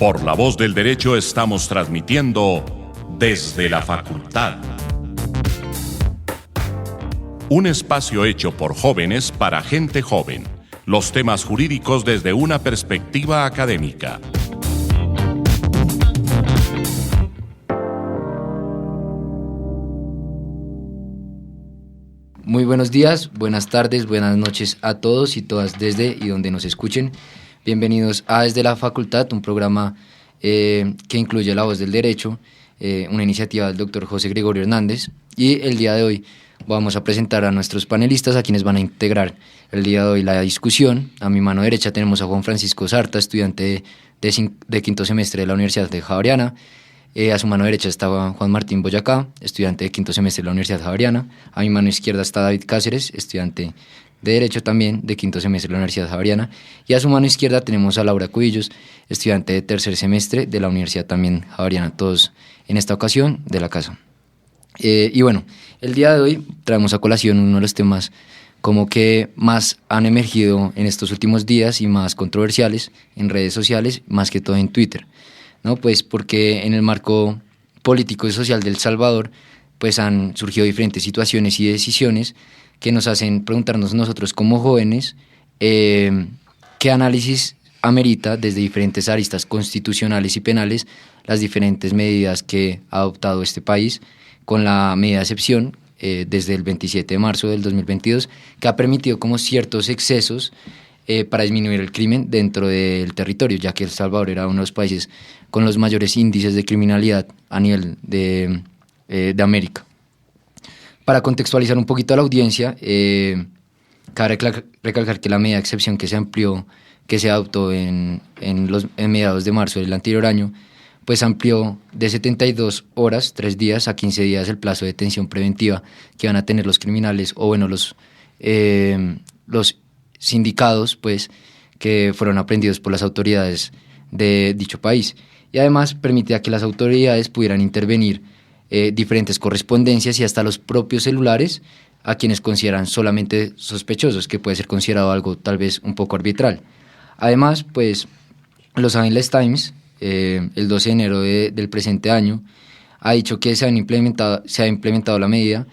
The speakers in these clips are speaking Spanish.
Por La Voz del Derecho estamos transmitiendo desde la facultad. Un espacio hecho por jóvenes para gente joven. Los temas jurídicos desde una perspectiva académica. Muy buenos días, buenas tardes, buenas noches a todos y todas desde y donde nos escuchen. Bienvenidos a Desde la Facultad, un programa que incluye La Voz del Derecho, una iniciativa del doctor José Gregorio Hernández. Y el día de hoy vamos a presentar a nuestros panelistas, a quienes van a integrar el día de hoy la discusión. A mi mano derecha tenemos a Juan Francisco Sarta, estudiante de quinto semestre de la Universidad de Javeriana. A su mano derecha estaba Juan Martín Boyacá, estudiante de quinto semestre de la Universidad Javeriana. A mi mano izquierda está David Cáceres, estudiante de Derecho también de quinto semestre de la Universidad Javeriana. Y a su mano izquierda tenemos a Laura Cubillos, estudiante de tercer semestre de la Universidad también Javeriana, todos en esta ocasión de la casa. Y bueno, el día de hoy traemos a colación uno de los temas como que más han emergido en estos últimos días y más controversiales en redes sociales, más que todo en Twitter, ¿no? Pues porque en el marco político y social de El Salvador pues han surgido diferentes situaciones y decisiones que nos hacen preguntarnos nosotros como jóvenes qué análisis amerita desde diferentes aristas constitucionales y penales las diferentes medidas que ha adoptado este país, con la medida de excepción desde el 27 de marzo del 2022, que ha permitido como ciertos excesos para disminuir el crimen dentro del territorio, ya que El Salvador era uno de los países con los mayores índices de criminalidad a nivel de América. Para contextualizar un poquito a la audiencia, cabe recalcar que la medida de excepción que se amplió, que se adoptó en mediados de marzo del anterior año, pues amplió de 72 horas, 3 días, a 15 días el plazo de detención preventiva que van a tener los criminales, o bueno, los sindicados, pues, que fueron aprehendidos por las autoridades de dicho país. Y además permitía que las autoridades pudieran intervenir diferentes correspondencias y hasta los propios celulares a quienes consideran solamente sospechosos, que puede ser considerado algo tal vez un poco arbitral. Además, pues, Los Angeles Times, el 12 de enero del presente año, ha dicho que se ha implementado la medida.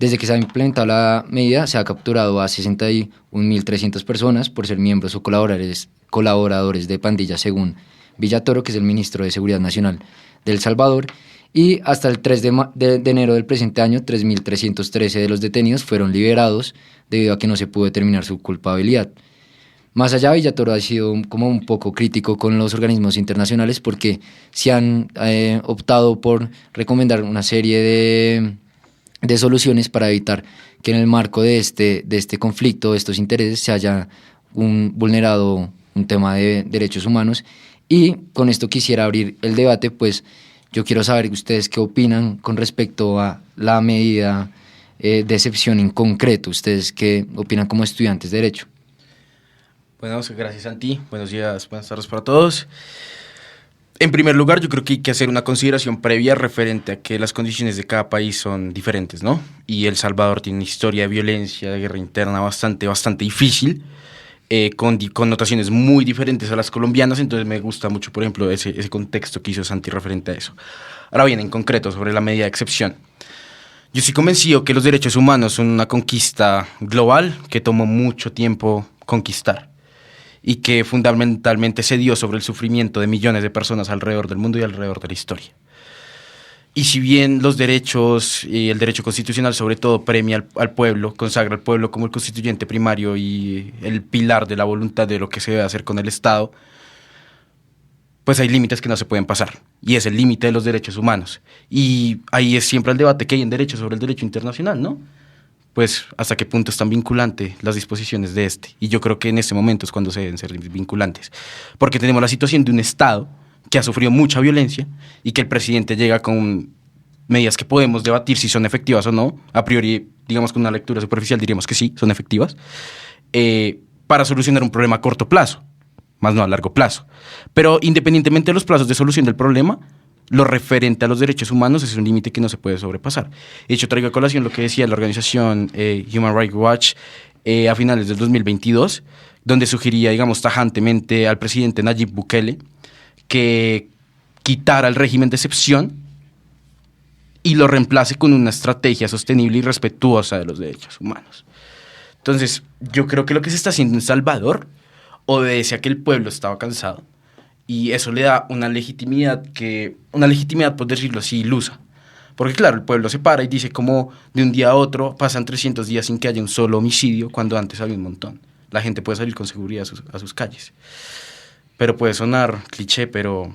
Desde que se ha implementado la medida, se ha capturado a 61.300 personas por ser miembros o colaboradores de pandillas, según Villatoro, que es el ministro de Seguridad Nacional de El Salvador. Y hasta el 3 de enero del presente año, 3.313 de los detenidos fueron liberados debido a que no se pudo determinar su culpabilidad. Más allá, Villatoro ha sido como un poco crítico con los organismos internacionales porque se han optado por recomendar una serie de soluciones para evitar que en el marco de este conflicto, de estos intereses, se haya vulnerado un tema de derechos humanos. Y con esto quisiera abrir el debate, pues yo quiero saber ustedes qué opinan con respecto a la medida de excepción en concreto. ¿Ustedes qué opinan como estudiantes de Derecho? Bueno, gracias a ti. Buenos días, buenas tardes para todos. En primer lugar, yo creo que hay que hacer una consideración previa referente a que las condiciones de cada país son diferentes, ¿no? Y El Salvador tiene una historia de violencia, de guerra interna bastante difícil, con connotaciones muy diferentes a las colombianas. Entonces me gusta mucho, por ejemplo, ese contexto que hizo Santi referente a eso. Ahora bien, en concreto, sobre la medida de excepción. Yo estoy convencido que los derechos humanos son una conquista global que tomó mucho tiempo conquistar y que fundamentalmente se dio sobre el sufrimiento de millones de personas alrededor del mundo y alrededor de la historia. Y si bien los derechos y el derecho constitucional sobre todo premia al pueblo, consagra al pueblo como el constituyente primario y el pilar de la voluntad de lo que se debe hacer con el Estado, pues hay límites que no se pueden pasar, y es el límite de los derechos humanos. Y ahí es siempre el debate que hay en derecho sobre el derecho internacional, ¿no? Pues hasta qué punto están vinculantes las disposiciones de este. Y yo creo que en este momento es cuando se deben ser vinculantes. Porque tenemos la situación de un Estado que ha sufrido mucha violencia y que el presidente llega con medidas que podemos debatir si son efectivas o no. A priori, digamos, con una lectura superficial diríamos que sí, son efectivas, para solucionar un problema a corto plazo, más no a largo plazo. Pero independientemente de los plazos de solución del problema, lo referente a los derechos humanos es un límite que no se puede sobrepasar. De hecho, traigo a colación lo que decía la organización Human Rights Watch a finales del 2022, donde sugería, digamos, tajantemente al presidente Nayib Bukele que quitara el régimen de excepción y lo reemplace con una estrategia sostenible y respetuosa de los derechos humanos. Entonces, yo creo que lo que se está haciendo en Salvador obedece a que el pueblo estaba cansado y eso le da una legitimidad, por decirlo así, ilusa. Porque claro, el pueblo se para y dice como de un día a otro pasan 300 días sin que haya un solo homicidio cuando antes había un montón. La gente puede salir con seguridad a sus calles. Pero puede sonar cliché, pero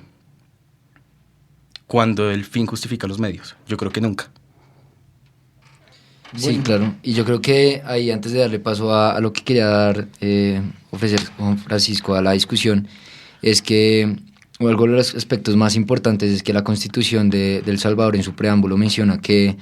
cuando el fin justifica los medios, yo creo que nunca. Sí, Bueno. claro. Y yo creo que ahí, antes de darle paso a lo que quería ofrecer Juan Francisco a la discusión, es que algo de los aspectos más importantes es que la Constitución de El Salvador en su preámbulo menciona que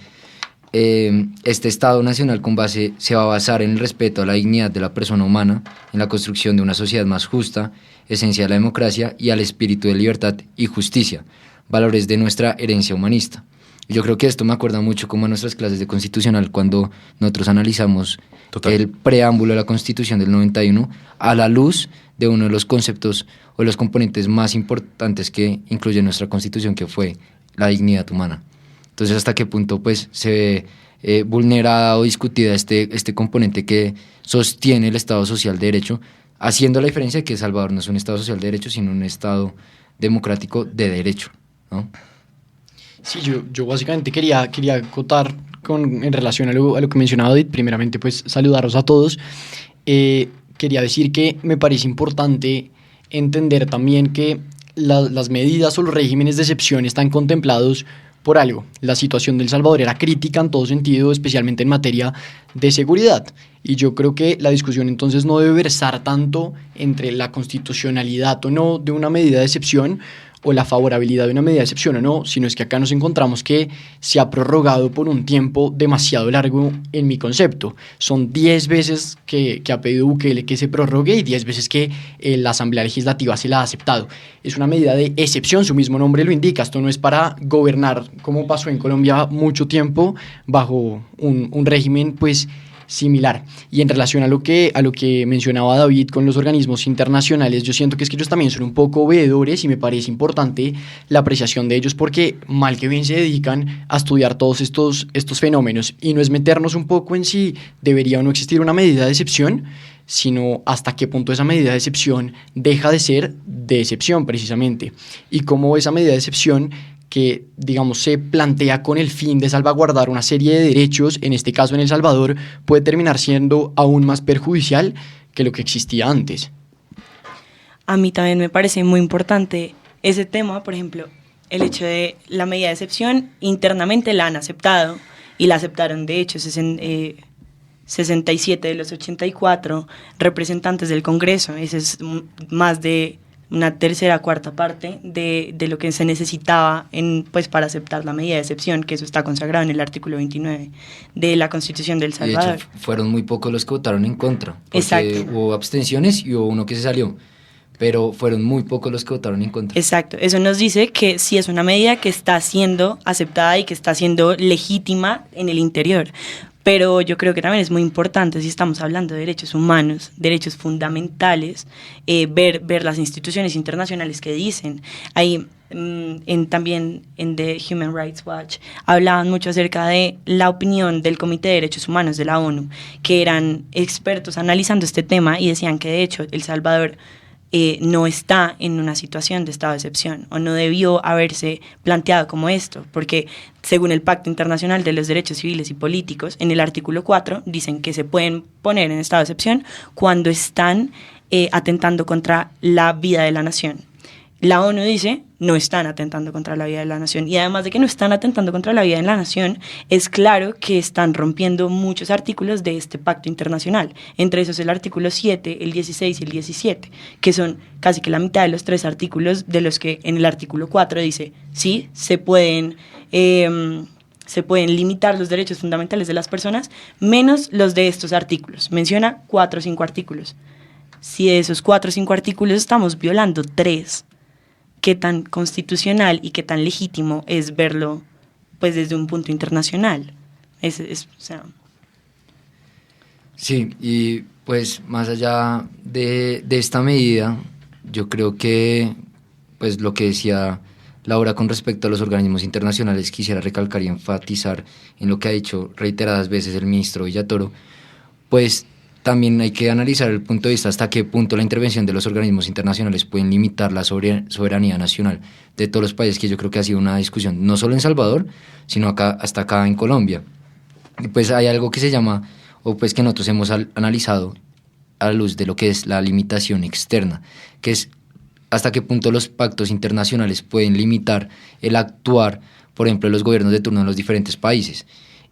este Estado nacional con base se va a basar en el respeto a la dignidad de la persona humana, en la construcción de una sociedad más justa, esencia de la democracia y al espíritu de libertad y justicia, valores de nuestra herencia humanista. Yo creo que esto me acuerda mucho como a nuestras clases de constitucional cuando nosotros analizamos el preámbulo de la Constitución del 91 a la luz de uno de los conceptos o de los componentes más importantes que incluye nuestra Constitución, que fue la dignidad humana. Entonces, ¿hasta qué punto pues se ve vulnerada o discutida este componente que sostiene el Estado social de derecho, haciendo la diferencia de que El Salvador no es un Estado social de derecho, sino un Estado democrático de derecho, ¿no? Sí, yo básicamente quería acotar en relación a lo que mencionaba David. Primeramente, pues saludarlos a todos. Quería decir que me parece importante entender también que las medidas o los regímenes de excepción están contemplados por algo. La situación de El Salvador era crítica en todo sentido, especialmente en materia de seguridad. Y yo creo que la discusión entonces no debe versar tanto entre la constitucionalidad o no de una medida de excepción o la favorabilidad de una medida de excepción o no, sino es que acá nos encontramos que se ha prorrogado por un tiempo demasiado largo en mi concepto. Son 10 veces que ha pedido Bukele que se prorrogue y 10 veces que la Asamblea Legislativa se la ha aceptado. Es una medida de excepción, su mismo nombre lo indica. Esto no es para gobernar, como pasó en Colombia mucho tiempo, bajo un régimen pues similar. Y en relación a lo que mencionaba David con los organismos internacionales, yo siento que ellos también son un poco veedores y me parece importante la apreciación de ellos porque mal que bien se dedican a estudiar todos estos fenómenos, y no es meternos un poco en si debería o no existir una medida de excepción, sino hasta qué punto esa medida de excepción deja de ser de excepción precisamente, y cómo esa medida de excepción que, digamos, se plantea con el fin de salvaguardar una serie de derechos, en este caso en El Salvador, puede terminar siendo aún más perjudicial que lo que existía antes. A mí también me parece muy importante ese tema, por ejemplo, el hecho de la medida de excepción, internamente la han aceptado, y la aceptaron de hecho 67 de los 84 representantes del Congreso. Ese es más de una tercera, cuarta parte de lo que se necesitaba pues, para aceptar la medida de excepción, que eso está consagrado en el artículo 29 de la Constitución de El Salvador. Y de hecho, fueron muy pocos los que votaron en contra, porque Exacto. hubo abstenciones y hubo uno que se salió, pero fueron muy pocos los que votaron en contra. Exacto, eso nos dice que sí es una medida que está siendo aceptada y que está siendo legítima en el interior. Pero yo creo que también es muy importante, si estamos hablando de derechos humanos, derechos fundamentales, ver las instituciones internacionales que dicen. Ahí también en The Human Rights Watch hablaban mucho acerca de la opinión del Comité de Derechos Humanos de la ONU, que eran expertos analizando este tema y decían que de hecho El Salvador no está en una situación de estado de excepción, o no debió haberse planteado como esto, porque según el Pacto Internacional de los Derechos Civiles y Políticos, en el artículo 4 dicen que se pueden poner en estado de excepción cuando están atentando contra la vida de la nación. La ONU dice, no están atentando contra la vida de la nación, y además de que no están atentando contra la vida de la nación, es claro que están rompiendo muchos artículos de este pacto internacional, entre esos el artículo 7, el 16 y el 17, que son casi que la mitad de los 3 artículos de los que en el artículo 4 dice, sí, se pueden limitar los derechos fundamentales de las personas, menos los de estos artículos. Menciona 4 o 5 artículos. Si de esos 4 o 5 artículos estamos violando 3, qué tan constitucional y qué tan legítimo es verlo pues desde un punto internacional. O sea. Sí, y pues más allá de esta medida, yo creo que pues lo que decía Laura con respecto a los organismos internacionales, quisiera recalcar y enfatizar en lo que ha dicho reiteradas veces el ministro Villatoro, pues también hay que analizar el punto de vista hasta qué punto la intervención de los organismos internacionales pueden limitar la soberanía nacional de todos los países, que yo creo que ha sido una discusión no solo en Salvador, sino hasta acá en Colombia. Y pues hay algo que se llama, o pues que nosotros hemos analizado a la luz de lo que es la limitación externa, que es hasta qué punto los pactos internacionales pueden limitar el actuar, por ejemplo, de los gobiernos de turno en los diferentes países.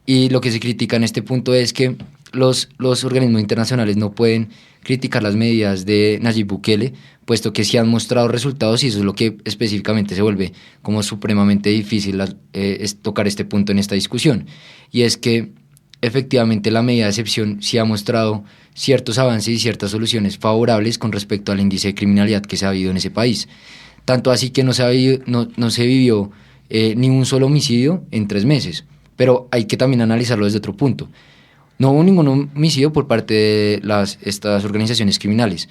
Y lo que se critica en este punto es que los organismos internacionales no pueden criticar las medidas de Nayib Bukele, puesto que sí han mostrado resultados, y eso es lo que específicamente se vuelve como supremamente difícil es tocar este punto en esta discusión. Y es que efectivamente la medida de excepción sí ha mostrado ciertos avances y ciertas soluciones favorables con respecto al índice de criminalidad que se ha habido en ese país. Tanto así que no se vivió ni un solo homicidio en 3 meses. Pero hay que también analizarlo desde otro punto. No hubo ningún homicidio por parte de estas organizaciones criminales,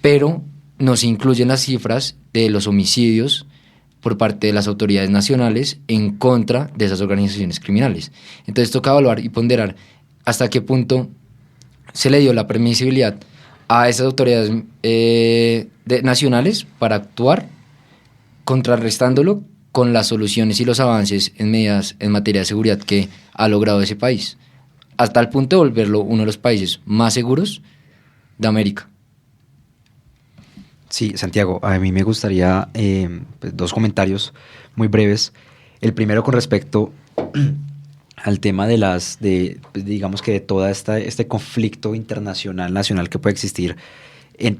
pero no se incluyen las cifras de los homicidios por parte de las autoridades nacionales en contra de esas organizaciones criminales. Entonces toca evaluar y ponderar hasta qué punto se le dio la permisibilidad a esas autoridades nacionales para actuar, contrarrestándolo con las soluciones y los avances en medidas en materia de seguridad que ha logrado ese país, hasta el punto de volverlo uno de los países más seguros de América. Sí, Santiago, a mí me gustaría pues, 2 comentarios muy breves. El primero con respecto al tema pues, digamos que de toda este conflicto internacional, nacional que puede existir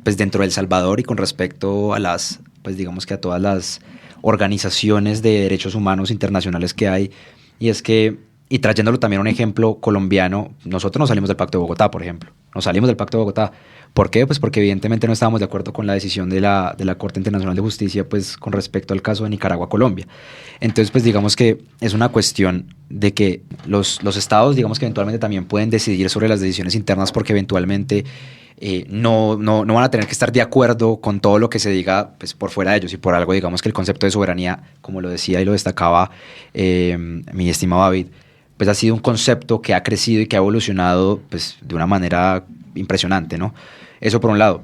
pues, dentro de El Salvador, y con respecto a pues digamos que a todas las organizaciones de derechos humanos internacionales que hay. Y es que, y trayéndolo también a un ejemplo colombiano, nosotros nos salimos del Pacto de Bogotá, por ejemplo. Nos salimos del Pacto de Bogotá. ¿Por qué? Pues porque evidentemente no estábamos de acuerdo con la decisión de la Corte Internacional de Justicia, pues con respecto al caso de Nicaragua-Colombia. Entonces, pues digamos que es una cuestión de que los estados, digamos que eventualmente también pueden decidir sobre las decisiones internas, porque eventualmente no van a tener que estar de acuerdo con todo lo que se diga pues, por fuera de ellos. Y por algo, digamos que el concepto de soberanía, como lo decía y lo destacaba mi estimado David, pues ha sido un concepto que ha crecido y que ha evolucionado pues, de una manera impresionante, ¿no? Eso por un lado.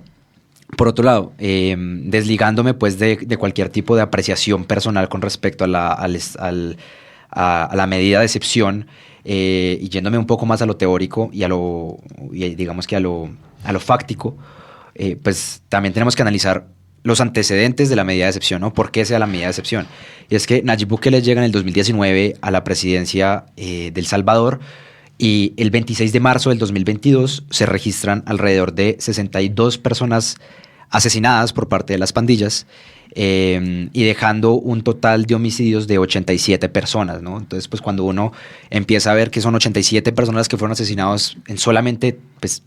Por otro lado, desligándome pues de cualquier tipo de apreciación personal con respecto a la medida de excepción, y yéndome un poco más a lo teórico y digamos que a lo fáctico, pues también tenemos que analizar los antecedentes de la medida de excepción, ¿no? ¿Por qué sea la medida de excepción? Y es que Nayib Bukele llega en el 2019 a la presidencia de El Salvador, y el 26 de marzo del 2022 se registran alrededor de 62 personas asesinadas por parte de las pandillas, y dejando un total de homicidios de 87 personas, ¿no? Entonces, pues cuando uno empieza a ver que son 87 personas las que fueron asesinadas en solamente pues,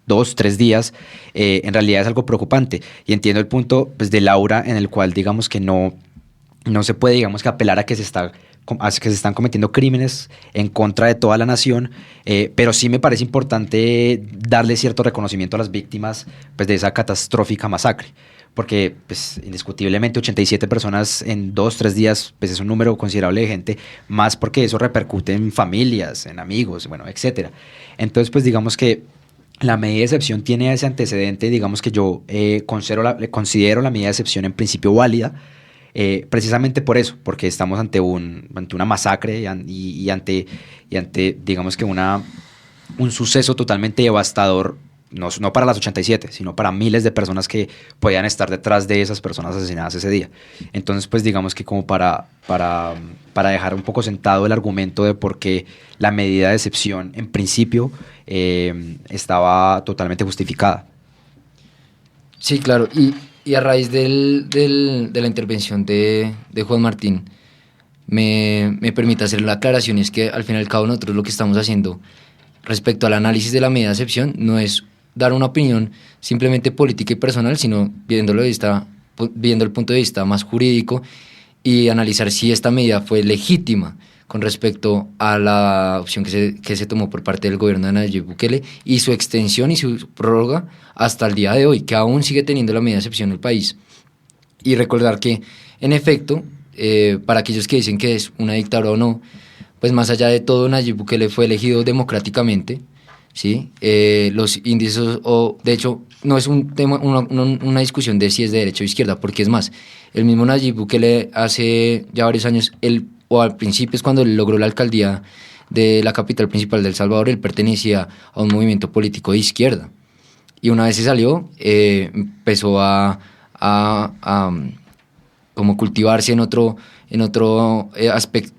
2-3 días, en realidad es algo preocupante. Y entiendo el punto pues, de Laura, en el cual digamos que no se puede digamos que apelar a que se están cometiendo crímenes en contra de toda la nación, pero sí me parece importante darle cierto reconocimiento a las víctimas pues, de esa catastrófica masacre, porque pues, indiscutiblemente 87 personas en 2-3 días pues, es un número considerable de gente, más porque eso repercute en familias, en amigos, bueno, etcétera. Entonces, pues digamos que la medida de excepción tiene ese antecedente, digamos que yo considero la medida de excepción en principio válida, precisamente por eso, porque estamos ante una masacre y ante digamos que un suceso totalmente devastador, no para las 87, sino para miles de personas que podían estar detrás de esas personas asesinadas ese día. Entonces, pues digamos que como para dejar un poco sentado el argumento de por qué la medida de excepción en principio estaba totalmente justificada. Sí, claro, y a raíz de la intervención de Juan Martín, me permite hacer la aclaración, y es que al fin y al cabo nosotros lo que estamos haciendo respecto al análisis de la medida de excepción no es dar una opinión simplemente política y personal, sino viendo el punto de vista más jurídico y analizar si esta medida fue legítima con respecto a la opción que se tomó por parte del gobierno de Nayib Bukele, y su extensión y su prórroga hasta el día de hoy, que aún sigue teniendo la medida de excepción en el país. Y recordar que En efecto, para aquellos que dicen que es una dictadura o no, pues más allá de todo, Nayib Bukele fue elegido democráticamente, ¿sí? Los índices, o de hecho, no es un tema, una discusión de si es de derecha o izquierda, porque es más, el mismo Nayib Bukele hace ya varios años, o al principio es cuando él logró la alcaldía de la capital principal de El Salvador, él pertenecía a un movimiento político de izquierda. Y una vez se salió, empezó a como cultivarse en otro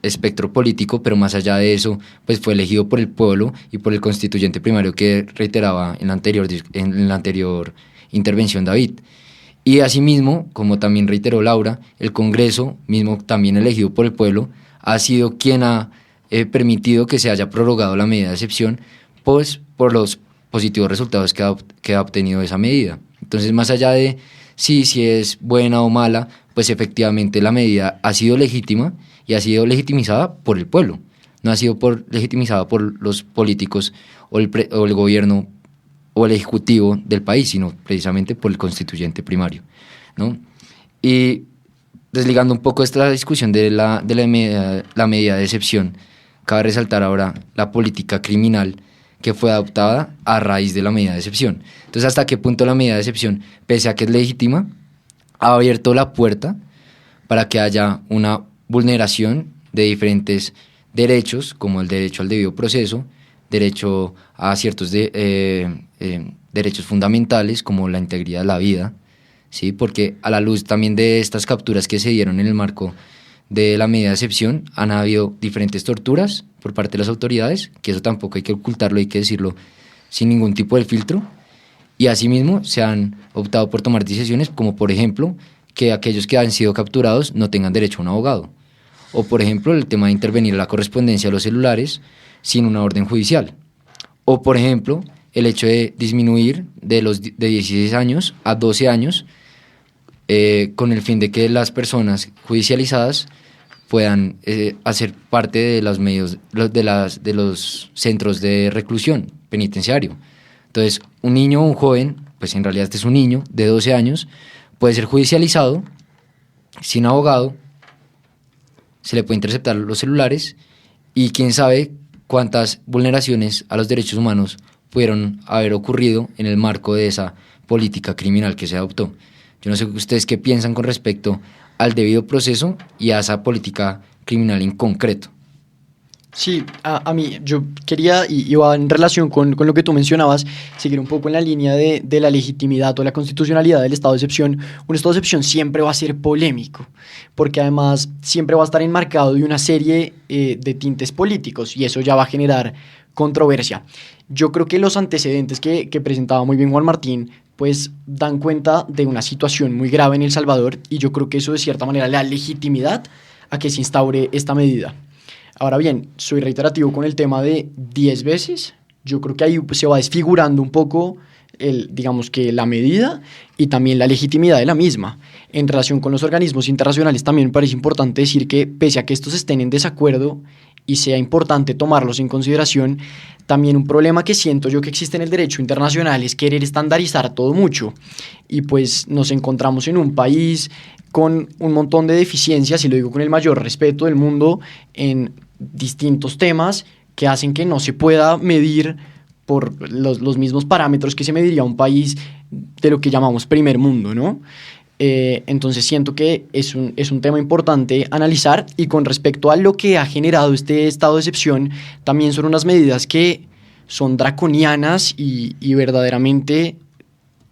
espectro político, pero más allá de eso, pues fue elegido por el pueblo y por el constituyente primario que reiteraba en la anterior intervención David. Y asimismo, como también reiteró Laura, el Congreso, mismo también elegido por el pueblo, ha sido quien ha permitido que se haya prorrogado la medida de excepción, pues por los positivos resultados que ha obtenido esa medida. Entonces, más allá de si es buena o mala, pues efectivamente la medida ha sido legítima y ha sido legitimizada por el pueblo. No ha sido legitimizada por los políticos o el gobierno o el ejecutivo del país, sino precisamente por el constituyente primario, ¿no? Y desligando un poco esta discusión de la medida de excepción, cabe resaltar ahora la política criminal que fue adoptada a raíz de la medida de excepción. Entonces, ¿hasta qué punto la medida de excepción, pese a que es legítima, ha abierto la puerta para que haya una vulneración de diferentes derechos, como el derecho al debido proceso, derecho a ciertos derechos fundamentales, como la integridad de la vida, ¿sí? Porque a la luz también de estas capturas que se dieron en el marco de la medida de excepción, han habido diferentes torturas por parte de las autoridades, que eso tampoco hay que ocultarlo, hay que decirlo sin ningún tipo de filtro, y asimismo se han optado por tomar decisiones como, por ejemplo, que aquellos que han sido capturados no tengan derecho a un abogado, o por ejemplo el tema de intervenir la correspondencia de los celulares sin una orden judicial, o por ejemplo el hecho de disminuir de 16 años a 12 años con el fin de que las personas judicializadas puedan hacer parte de los medios de los centros de reclusión penitenciario. Entonces, un niño o un joven, pues en realidad este es un niño de 12 años, puede ser judicializado sin abogado, se le puede interceptar los celulares y quién sabe cuántas vulneraciones a los derechos humanos pudieron haber ocurrido en el marco de esa política criminal que se adoptó. Yo no sé ustedes qué piensan con respecto al debido proceso y a esa política criminal en concreto. Sí, a mí yo quería, y va en relación con lo que tú mencionabas, seguir un poco en la línea de la legitimidad o la constitucionalidad del estado de excepción. Un estado de excepción siempre va a ser polémico, porque además siempre va a estar enmarcado de una serie de tintes políticos, y eso ya va a generar controversia. Yo creo que los antecedentes que presentaba muy bien Juan Martín pues dan cuenta de una situación muy grave en El Salvador, y yo creo que eso de cierta manera le da legitimidad a que se instaure esta medida. Ahora bien, soy reiterativo con el tema de 10 veces. Yo creo que ahí se va desfigurando un poco digamos que la medida y también la legitimidad de la misma. En relación con los organismos internacionales también me parece importante decir que pese a que estos estén en desacuerdo y sea importante tomarlos en consideración, también un problema que siento yo que existe en el derecho internacional es querer estandarizar todo mucho, y pues nos encontramos en un país con un montón de deficiencias, y lo digo con el mayor respeto del mundo, en distintos temas que hacen que no se pueda medir por los mismos parámetros que se mediría un país de lo que llamamos primer mundo, ¿no? Entonces siento que es un tema importante analizar, y con respecto a lo que ha generado este estado de excepción, también son unas medidas que son draconianas y verdaderamente,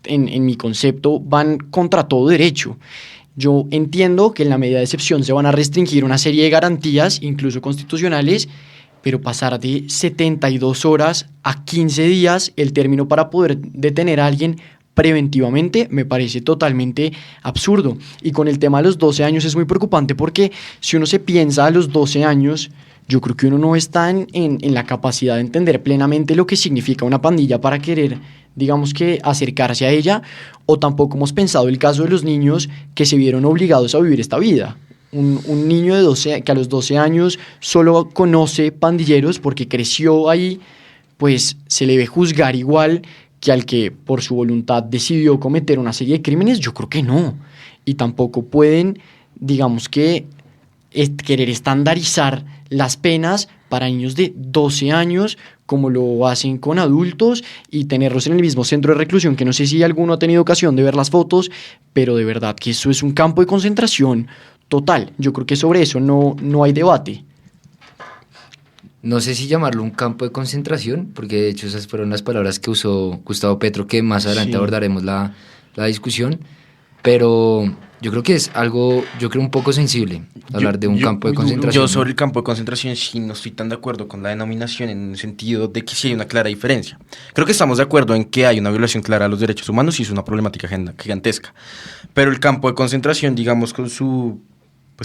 en mi concepto, van contra todo derecho. Yo entiendo que en la medida de excepción se van a restringir una serie de garantías, incluso constitucionales, pero pasar de 72 horas a 15 días el término para poder detener a alguien preventivamente me parece totalmente absurdo. Y con el tema de los 12 años es muy preocupante, porque si uno se piensa a los 12 años, yo creo que uno no está en la capacidad de entender plenamente lo que significa una pandilla para querer, digamos que, acercarse a ella, o tampoco hemos pensado el caso de los niños que se vieron obligados a vivir esta vida. Un niño que a los 12 años solo conoce pandilleros porque creció ahí, pues se le debe juzgar igual que al que por su voluntad decidió cometer una serie de crímenes. Yo creo que no. Y tampoco pueden digamos que querer estandarizar las penas para niños de 12 años, como lo hacen con adultos, y tenerlos en el mismo centro de reclusión, que no sé si alguno ha tenido ocasión de ver las fotos, pero de verdad que eso es un campo de concentración total. Yo creo que sobre eso no hay debate. No sé si llamarlo un campo de concentración, porque de hecho esas fueron las palabras que usó Gustavo Petro, que más adelante Sí. abordaremos la discusión, pero yo creo que es algo, yo creo un poco sensible hablar de un campo de concentración. Yo sobre el campo de concentración sí no estoy tan de acuerdo con la denominación, en el sentido de que sí hay una clara diferencia. Creo que estamos de acuerdo en que hay una violación clara a los derechos humanos y es una problemática gigantesca. Pero el campo de concentración, digamos, con su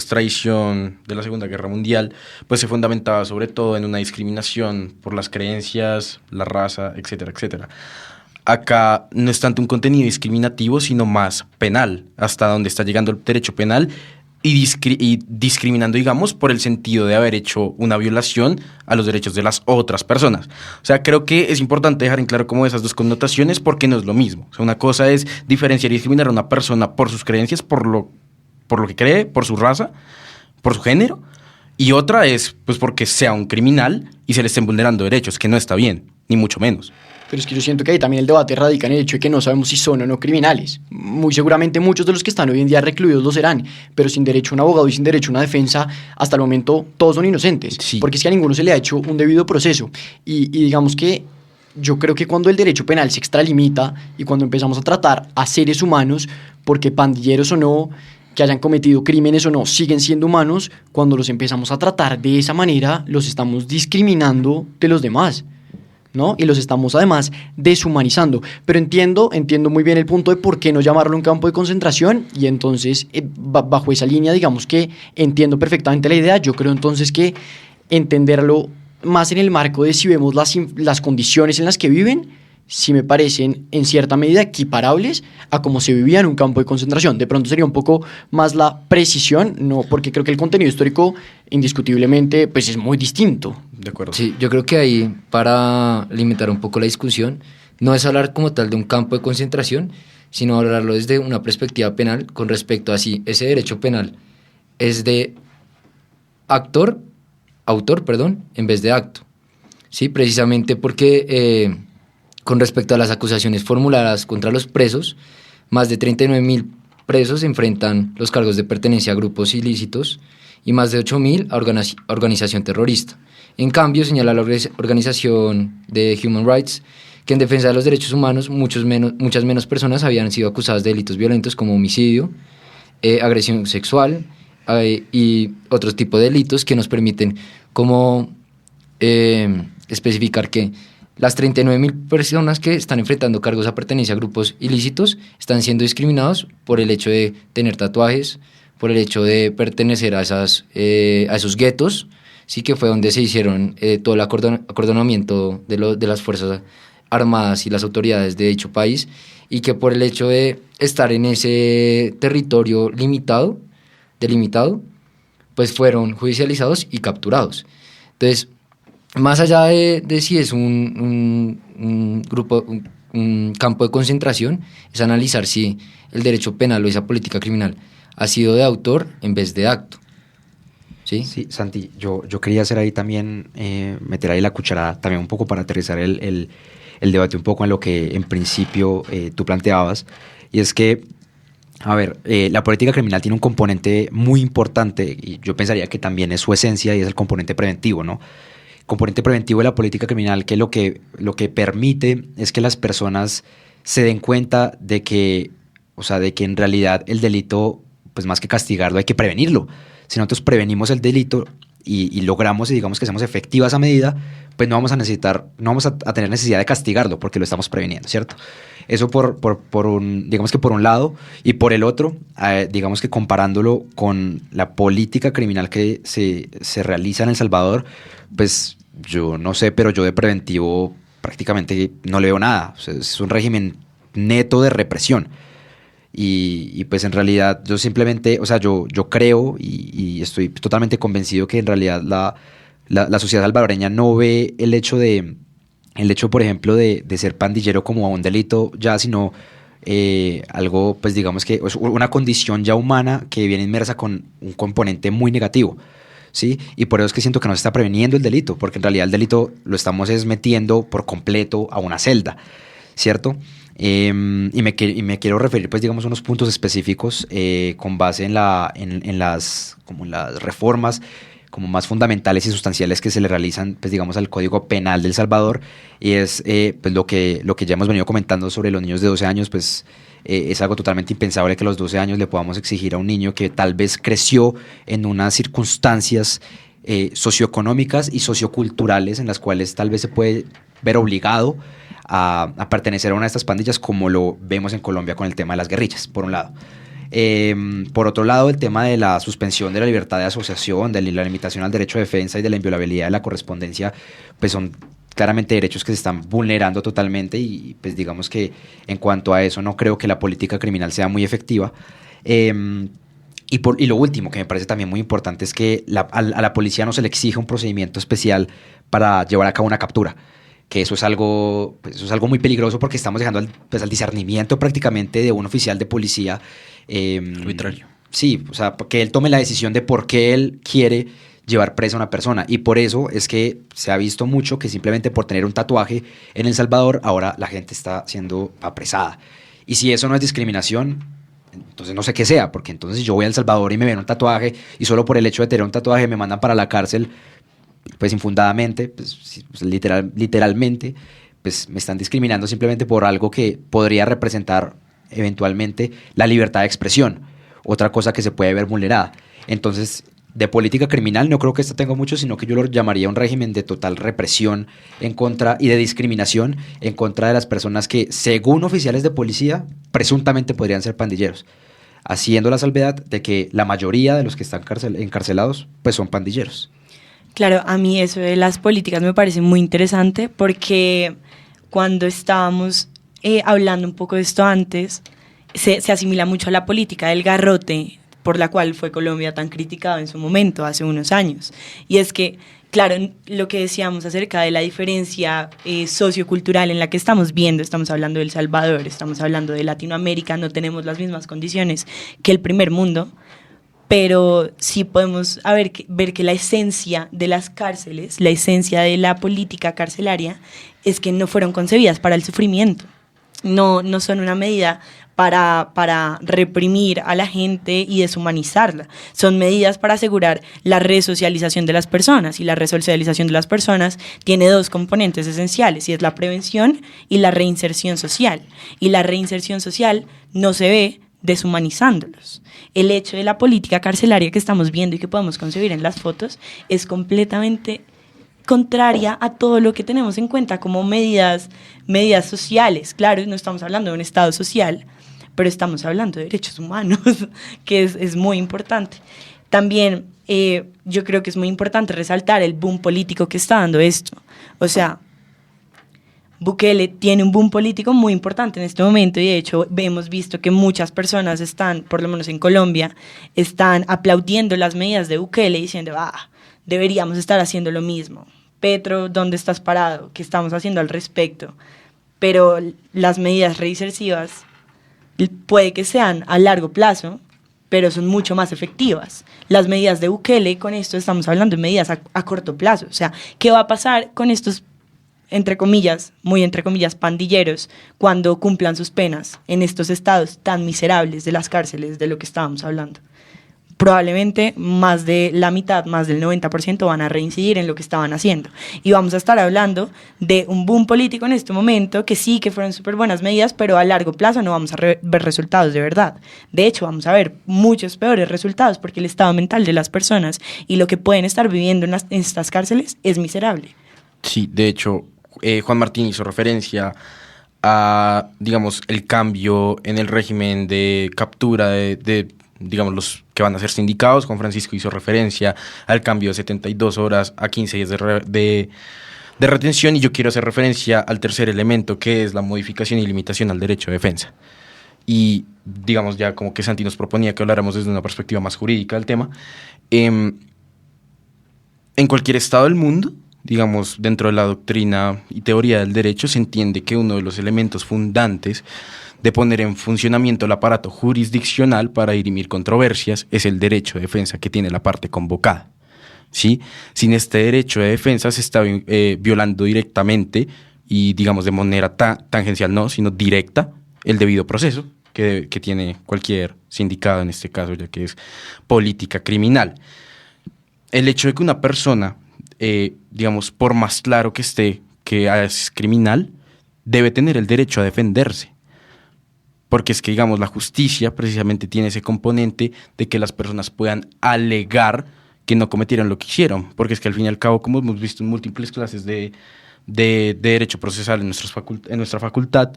tradición de la Segunda Guerra Mundial, pues se fundamentaba sobre todo en una discriminación por las creencias, la raza, etcétera, etcétera. Acá no es tanto un contenido discriminativo, sino más penal, hasta donde está llegando el derecho penal y discriminando, digamos, por el sentido de haber hecho una violación a los derechos de las otras personas. O sea, creo que es importante dejar en claro como esas dos connotaciones, porque no es lo mismo. O sea, una cosa es diferenciar y discriminar a una persona por sus creencias, por lo que cree, por su raza, por su género, y otra es pues porque sea un criminal y se le estén vulnerando derechos, que no está bien, ni mucho menos. Pero es que yo siento que ahí también el debate radica en el hecho de que no sabemos si son o no criminales. Muy seguramente muchos de los que están hoy en día recluidos lo serán, pero sin derecho a un abogado y sin derecho a una defensa, hasta el momento todos son inocentes. Sí. Porque es que a ninguno se le ha hecho un debido proceso. Y digamos que yo creo que cuando el derecho penal se extralimita y cuando empezamos a tratar a seres humanos, porque pandilleros o no, que hayan cometido crímenes o no, siguen siendo humanos, cuando los empezamos a tratar de esa manera, los estamos discriminando de los demás, ¿no? Y los estamos además deshumanizando. Pero entiendo muy bien el punto de por qué no llamarlo un campo de concentración, y entonces bajo esa línea, digamos que entiendo perfectamente la idea. Yo creo entonces que entenderlo más en el marco de si vemos las condiciones en las que viven, sí me parecen en cierta medida equiparables a cómo se vivía en un campo de concentración. De pronto sería un poco más la precisión, no, porque creo que el contenido histórico indiscutiblemente pues es muy distinto. De acuerdo. Sí, yo creo que ahí, para limitar un poco la discusión, no es hablar como tal de un campo de concentración, sino hablarlo desde una perspectiva penal con respecto a si ese derecho penal es de autor, en vez de acto. Sí, precisamente porque con respecto a las acusaciones formuladas contra los presos, más de 39.000 presos enfrentan los cargos de pertenencia a grupos ilícitos y más de 8.000 a organización terrorista. En cambio, señala la organización de Human Rights que en defensa de los derechos humanos muchas menos personas habían sido acusadas de delitos violentos como homicidio, agresión sexual y otros tipos de delitos, que nos permiten como especificar que las 39.000 personas que están enfrentando cargos a pertenencia a grupos ilícitos están siendo discriminados por el hecho de tener tatuajes, por el hecho de pertenecer a esos guetos, sí, que fue donde se hicieron todo el acordonamiento de las Fuerzas Armadas y las autoridades de dicho país, y que por el hecho de estar en ese territorio delimitado, pues fueron judicializados y capturados. Entonces, más allá de si es un campo de concentración, es analizar si el derecho penal o esa política criminal ha sido de autor en vez de acto. ¿Sí? Sí, Santi, yo quería hacer ahí también, meter ahí la cucharada, también un poco para aterrizar el debate un poco en lo que en principio tú planteabas, y es que, a ver, la política criminal tiene un componente muy importante, y yo pensaría que también es su esencia, y es el componente preventivo, ¿no? Componente preventivo de la política criminal, que lo que permite es que las personas se den cuenta de que en realidad el delito, pues más que castigarlo, hay que prevenirlo. Si nosotros prevenimos el delito y logramos, y digamos que hacemos efectiva esa medida, pues no vamos a tener necesidad de castigarlo, porque lo estamos preveniendo, ¿cierto? Eso digamos que por un lado, y por el otro, digamos que comparándolo con la política criminal que se realiza en El Salvador, pues yo no sé, pero yo de preventivo prácticamente no le veo nada. O sea, es un régimen neto de represión. Y pues en realidad yo simplemente, o sea, yo creo y estoy totalmente convencido que en realidad la sociedad salvadoreña no ve el hecho, por ejemplo, de ser pandillero como un delito ya, sino algo, pues digamos que es una condición ya humana que viene inmersa con un componente muy negativo, ¿sí? Y por eso es que siento que no se está previniendo el delito, porque en realidad el delito lo estamos metiendo por completo a una celda, ¿cierto? Y me quiero referir, pues digamos, a unos puntos específicos con base en las reformas como más fundamentales y sustanciales que se le realizan, pues digamos, al Código Penal de El Salvador, y es pues lo que ya hemos venido comentando sobre los niños de 12 años, pues es algo totalmente impensable que a los 12 años le podamos exigir a un niño que tal vez creció en unas circunstancias socioeconómicas y socioculturales en las cuales tal vez se puede ver obligado a pertenecer a una de estas pandillas, como lo vemos en Colombia con el tema de las guerrillas, por un lado. Por otro lado, el tema de la suspensión de la libertad de asociación, de la limitación al derecho de defensa y de la inviolabilidad de la correspondencia, pues son claramente derechos que se están vulnerando totalmente, y pues digamos que en cuanto a eso no creo que la política criminal sea muy efectiva. Y lo último que me parece también muy importante es que a la policía no se le exige un procedimiento especial para llevar a cabo una captura, que eso es algo muy peligroso, porque estamos dejando al discernimiento prácticamente de un oficial de policía. Arbitrario. Sí, o sea, que él tome la decisión de por qué él quiere llevar presa a una persona. Y por eso es que se ha visto mucho que simplemente por tener un tatuaje en El Salvador, ahora la gente está siendo apresada. Y si eso no es discriminación, entonces no sé qué sea, porque entonces yo voy a El Salvador y me ven un tatuaje, y solo por el hecho de tener un tatuaje me mandan para la cárcel, pues infundadamente, pues literalmente, pues me están discriminando simplemente por algo que podría representar eventualmente la libertad de expresión, otra cosa que se puede ver vulnerada. Entonces, de política criminal no creo que esto tenga mucho, sino que yo lo llamaría un régimen de total represión en contra y de discriminación en contra de las personas que, según oficiales de policía, presuntamente podrían ser pandilleros, haciendo la salvedad de que la mayoría de los que están encarcelados pues son pandilleros. Claro, a mí eso de las políticas me parece muy interesante, porque cuando estábamos hablando un poco de esto antes, se asimila mucho a la política del garrote, por la cual fue Colombia tan criticado en su momento, hace unos años. Y es que, claro, lo que decíamos acerca de la diferencia sociocultural en la que estamos viendo, estamos hablando de El Salvador, estamos hablando de Latinoamérica, no tenemos las mismas condiciones que el primer mundo, pero sí podemos ver que la esencia de las cárceles, la esencia de la política carcelaria, es que no fueron concebidas para el sufrimiento. No son una medida para reprimir a la gente y deshumanizarla. Son medidas para asegurar la resocialización de las personas, y la resocialización de las personas tiene dos componentes esenciales, y es la prevención y la reinserción social. Y la reinserción social no se ve deshumanizándolos. El hecho de la política carcelaria que estamos viendo y que podemos concebir en las fotos es completamente contraria a todo lo que tenemos en cuenta como medidas sociales. Claro, no estamos hablando de un Estado social, pero estamos hablando de derechos humanos, que es muy importante. También yo creo que es muy importante resaltar el boom político que está dando esto. O sea, Bukele tiene un boom político muy importante en este momento, y de hecho hemos visto que muchas personas están, por lo menos en Colombia, están aplaudiendo las medidas de Bukele, diciendo, deberíamos estar haciendo lo mismo. Petro, ¿dónde estás parado? ¿Qué estamos haciendo al respecto? Pero las medidas reinsersivas puede que sean a largo plazo, pero son mucho más efectivas. Las medidas de Bukele, con esto estamos hablando de medidas a corto plazo. O sea, ¿qué va a pasar con estos, entre comillas, muy entre comillas, pandilleros, cuando cumplan sus penas en estos estados tan miserables de las cárceles de lo que estábamos hablando? Probablemente más de la mitad, más del 90% van a reincidir en lo que estaban haciendo. Y vamos a estar hablando de un boom político en este momento, que sí, que fueron súper buenas medidas, pero a largo plazo no vamos a ver resultados de verdad. De hecho, vamos a ver muchos peores resultados, porque el estado mental de las personas y lo que pueden estar viviendo en estas cárceles es miserable. Sí, de hecho, Juan Martín hizo referencia a, digamos, el cambio en el régimen de captura de digamos, los que van a ser sindicados. Juan Francisco hizo referencia al cambio de 72 horas a 15 días de retención, y yo quiero hacer referencia al tercer elemento, que es la modificación y limitación al derecho de defensa. Y, digamos, ya como que Santi nos proponía que habláramos desde una perspectiva más jurídica del tema, en cualquier estado del mundo, digamos, dentro de la doctrina y teoría del derecho, se entiende que uno de los elementos fundantes de poner en funcionamiento el aparato jurisdiccional para dirimir controversias es el derecho de defensa que tiene la parte convocada. ¿Sí? Sin este derecho de defensa se está violando directamente y, digamos, de manera tangencial no, sino directa, el debido proceso que tiene cualquier sindicado, en este caso, ya que es política criminal. El hecho de que una persona, digamos, por más claro que esté que es criminal, debe tener el derecho a defenderse. Porque es que, digamos, la justicia precisamente tiene ese componente de que las personas puedan alegar que no cometieron lo que hicieron, porque es que al fin y al cabo, como hemos visto en múltiples clases de derecho procesal en nuestra facultad,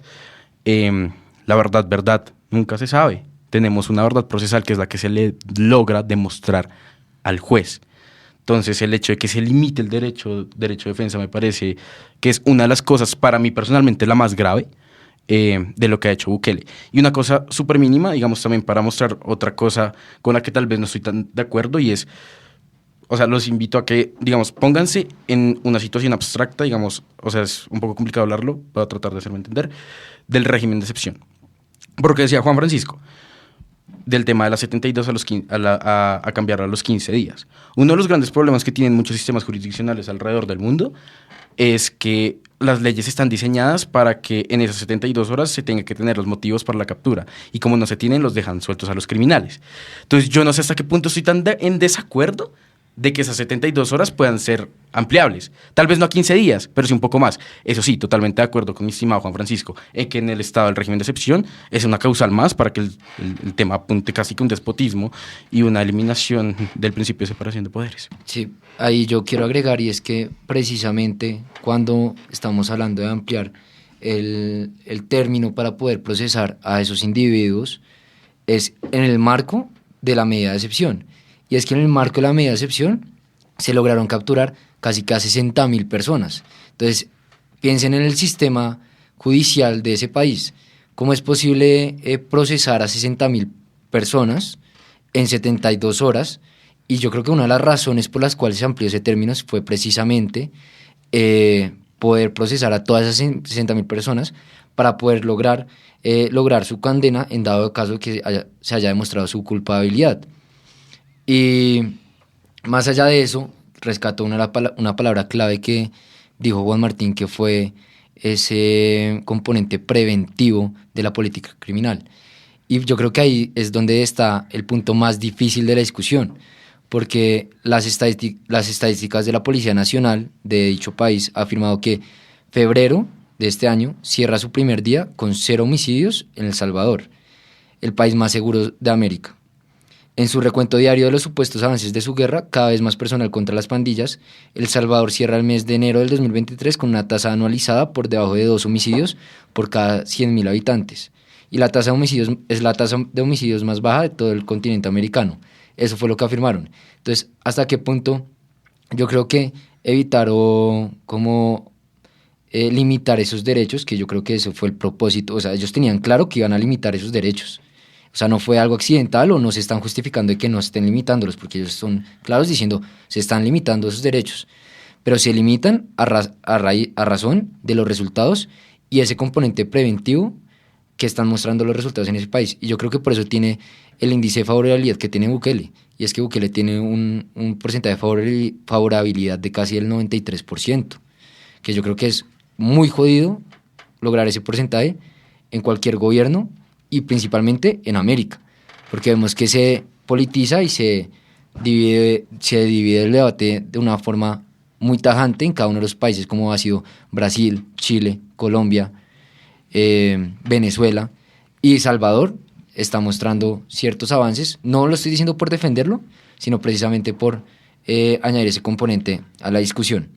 la verdad nunca se sabe. Tenemos una verdad procesal que es la que se le logra demostrar al juez. Entonces, el hecho de que se limite el derecho de defensa me parece que es una de las cosas, para mí personalmente, la más grave de lo que ha hecho Bukele. Y una cosa súper mínima, digamos, también para mostrar otra cosa con la que tal vez no estoy tan de acuerdo, y es, o sea, los invito a que, digamos, pónganse en una situación abstracta, digamos, o sea, es un poco complicado hablarlo, voy a tratar de hacerme entender, del régimen de excepción. Porque decía Juan Francisco, del tema de las 72 a cambiar a los 15 días. Uno de los grandes problemas que tienen muchos sistemas jurisdiccionales alrededor del mundo es que las leyes están diseñadas para que en esas 72 horas se tenga que tener los motivos para la captura. Y como no se tienen, los dejan sueltos a los criminales. Entonces, yo no sé hasta qué punto estoy tan en desacuerdo de que esas 72 horas puedan ser ampliables. Tal vez no a 15 días, pero sí un poco más. Eso sí, totalmente de acuerdo con mi estimado Juan Francisco, en que en el estado del régimen de excepción es una causal más para que el tema apunte casi que un despotismo y una eliminación del principio de separación de poderes. Sí, ahí yo quiero agregar, y es que precisamente cuando estamos hablando de ampliar el término para poder procesar a esos individuos, es en el marco de la medida de excepción. Y es que en el marco de la medida de excepción se lograron capturar casi que a 60.000 personas. Entonces, piensen en el sistema judicial de ese país. ¿Cómo es posible procesar a 60.000 personas en 72 horas? Y yo creo que una de las razones por las cuales se amplió ese término fue precisamente poder procesar a todas esas 60.000 personas para poder lograr su condena en dado caso que se haya demostrado su culpabilidad. Y más allá de eso, rescató una palabra clave que dijo Juan Martín, que fue ese componente preventivo de la política criminal. Y yo creo que ahí es donde está el punto más difícil de la discusión, porque las estadísticas de la Policía Nacional de dicho país ha afirmado que febrero de este año cierra su primer día con 0 homicidios en El Salvador, el país más seguro de América. En su recuento diario de los supuestos avances de su guerra, cada vez más personal contra las pandillas, El Salvador cierra el mes de enero del 2023 con una tasa anualizada por debajo de 2 homicidios por cada 100.000 habitantes. Y la tasa de homicidios es la tasa de homicidios más baja de todo el continente americano. Eso fue lo que afirmaron. Entonces, ¿hasta qué punto? Yo creo que evitar o como limitar esos derechos, que yo creo que eso fue el propósito. O sea, ellos tenían claro que iban a limitar esos derechos. O sea, no fue algo accidental, o no se están justificando de que no estén limitándolos, porque ellos son claros diciendo se están limitando esos derechos, pero se limitan a razón de los resultados y ese componente preventivo que están mostrando los resultados en ese país. Y yo creo que por eso tiene el índice de favorabilidad que tiene Bukele, y es que Bukele tiene un porcentaje de favorabilidad de casi el 93%, que yo creo que es muy jodido lograr ese porcentaje en cualquier gobierno, y principalmente en América, porque vemos que se politiza y se divide el debate de una forma muy tajante en cada uno de los países, como ha sido Brasil, Chile, Colombia, Venezuela, y Salvador está mostrando ciertos avances. No lo estoy diciendo por defenderlo, sino precisamente por añadir ese componente a la discusión.